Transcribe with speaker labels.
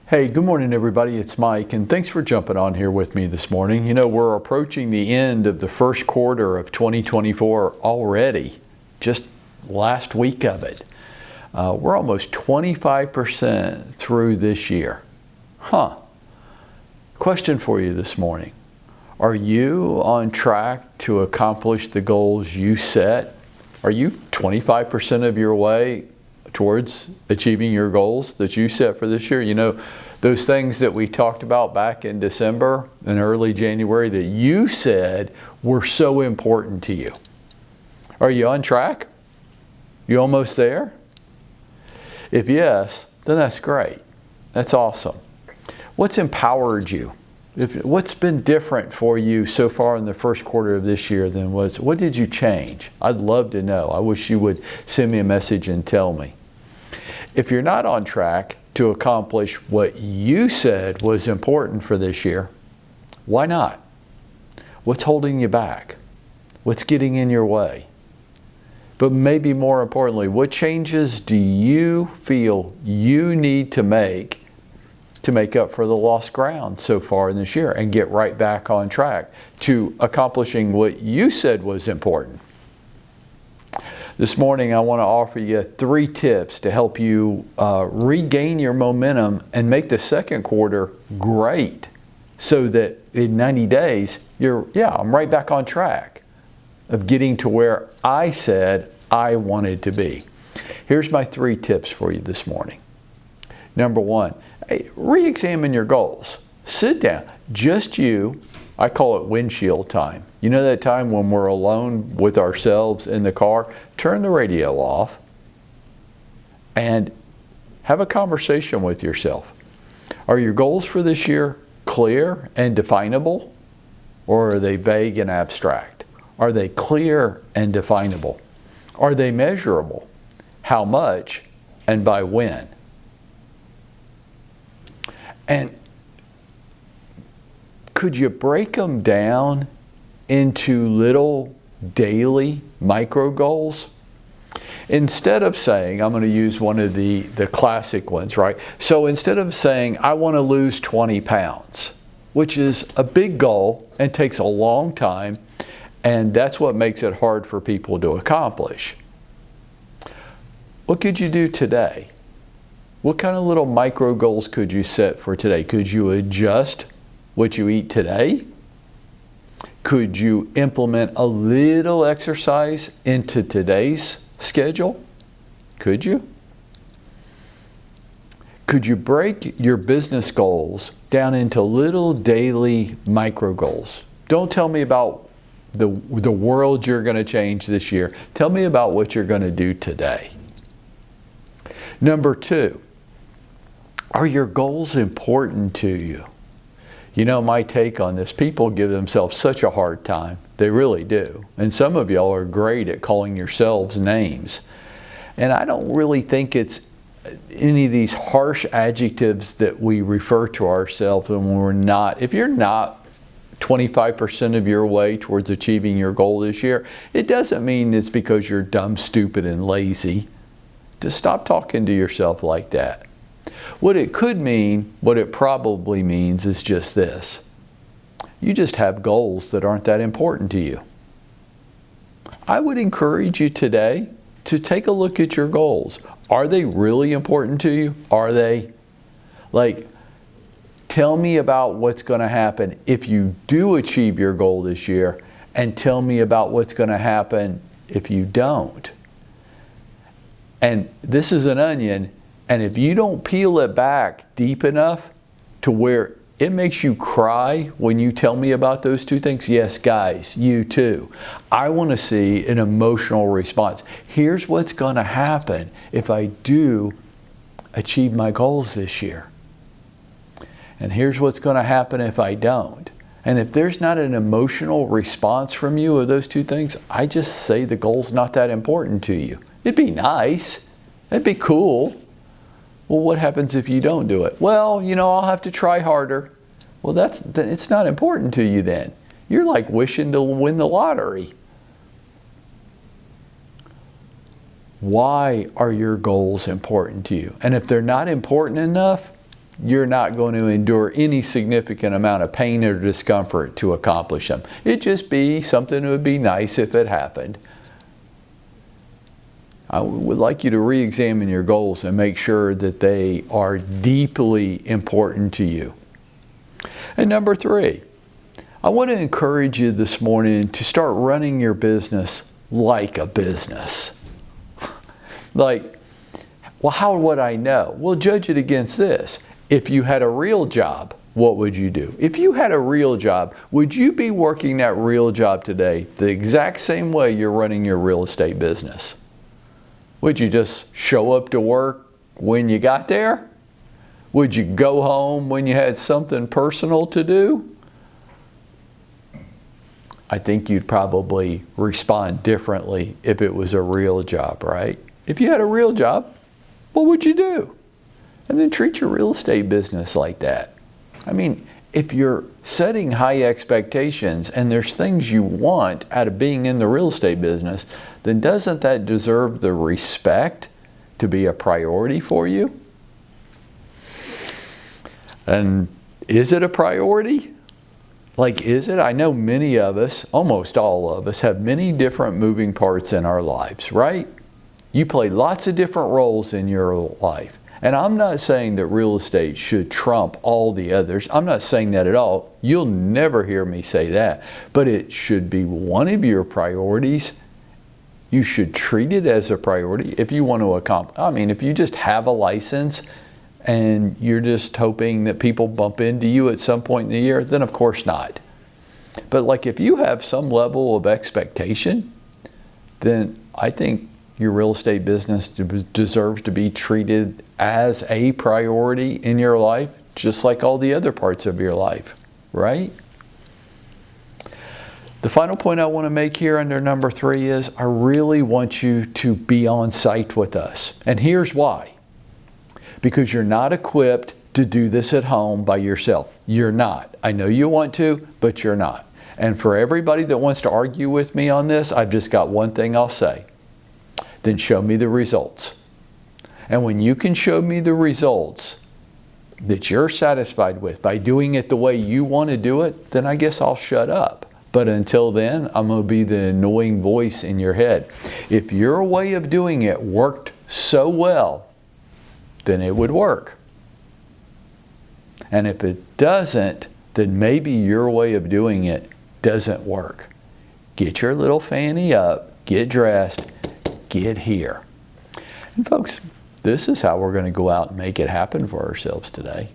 Speaker 1: Hey, good morning everybody, it's Mike, and thanks for jumping on here with me this morning. You know, we're approaching the end of the first quarter of 2024 already, just last week of it. We're almost 25% through this year. Question for you this morning. Are you on track to accomplish the goals you set? Are you 25% of your way towards achieving your goals that you set for this year? You know, those things that we talked about back in December and early January that you said were so important to you. Are you on track? You almost there? If yes, then that's great. That's awesome. What's empowered you? What's been different for you so far in the first quarter of this year than what did you change? I'd love to know. I wish you would send me a message and tell me. If you're not on track to accomplish what you said was important for this year, why not? What's holding you back? What's getting in your way? But maybe more importantly, what changes do you feel you need to make up for the lost ground so far in this year and get right back on track to accomplishing what you said was important? This morning, I want to offer you 3 tips to help you regain your momentum and make the second quarter great so that in 90 days, I'm right back on track of getting to where I said I wanted to be. Here's my 3 tips for you this morning. Number 1, re-examine your goals. Sit down, just you. I call it windshield time. You know that time when we're alone with ourselves in the car? Turn the radio off and have a conversation with yourself. Are your goals for this year clear and definable, or are they vague and abstract? Are they clear and definable? Are they measurable? How much and by when? And could you break them down into little daily micro goals? Instead of saying, I'm going to use one of the classic ones, right? So instead of saying, I want to lose 20 pounds, which is a big goal and takes a long time, and that's what makes it hard for people to accomplish. What could you do today? What kind of little micro goals could you set for today? Could you adjust what you eat today? Could you implement a little exercise into today's schedule? Could you? Could you break your business goals down into little daily micro goals? Don't tell me about the world you're going to change this year. Tell me about what you're going to do today. Number 2, are your goals important to you? You know, my take on this, people give themselves such a hard time. They really do. And some of y'all are great at calling yourselves names. And I don't really think it's any of these harsh adjectives that we refer to ourselves when we're not. If you're not 25% of your way towards achieving your goal this year, it doesn't mean it's because you're dumb, stupid, and lazy. Just stop talking to yourself like that. What it could mean, what it probably means is just this. You just have goals that aren't that important to you. I would encourage you today to take a look at your goals. Are they really important to you? Are they? Like, tell me about what's going to happen if you do achieve your goal this year, and tell me about what's going to happen if you don't. And this is an onion. And if you don't peel it back deep enough to where it makes you cry when you tell me about those 2 things, yes, guys, you too. I want to see an emotional response. Here's what's going to happen if I do achieve my goals this year. And here's what's going to happen if I don't. And if there's not an emotional response from you of those 2 things, I just say the goal's not that important to you. It'd be nice. It'd be cool. Well, what happens if you don't do it? Well, you know, I'll have to try harder. Well, it's not important to you then. You're like wishing to win the lottery. Why are your goals important to you? And if they're not important enough, you're not going to endure any significant amount of pain or discomfort to accomplish them. It'd just be something that would be nice if it happened. I would like you to re-examine your goals and make sure that they are deeply important to you. And number 3, I want to encourage you this morning to start running your business like a business. Like, well, how would I know? Well, judge it against this. If you had a real job, what would you do? If you had a real job, would you be working that real job today the exact same way you're running your real estate business? Would you just show up to work when you got there? Would you go home when you had something personal to do? I think you'd probably respond differently if it was a real job, right? If you had a real job, what would you do? And then treat your real estate business like that. I mean, if you're setting high expectations and there's things you want out of being in the real estate business, then doesn't that deserve the respect to be a priority for you? And is it a priority? Like, is it? I know many of us, almost all of us, have many different moving parts in our lives, right? You play lots of different roles in your life. And I'm not saying that real estate should trump all the others. I'm not saying that at all. You'll never hear me say that. But it should be one of your priorities. You should treat it as a priority if you want to accomplish. I mean, if you just have a license and you're just hoping that people bump into you at some point in the year, then of course not. But like if you have some level of expectation, then I think your real estate business deserves to be treated as a priority in your life, just like all the other parts of your life, right? The final point I want to make here under number 3 is I really want you to be on site with us. And here's why. Because you're not equipped to do this at home by yourself. You're not. I know you want to, but you're not. And for everybody that wants to argue with me on this, I've just got one thing I'll say. Then show me the results. And when you can show me the results that you're satisfied with by doing it the way you want to do it, then I guess I'll shut up. But until then, I'm going to be the annoying voice in your head. If your way of doing it worked so well, then it would work. And if it doesn't, then maybe your way of doing it doesn't work. Get your little fanny up, get dressed, get here. And folks, this is how we're going to go out and make it happen for ourselves today.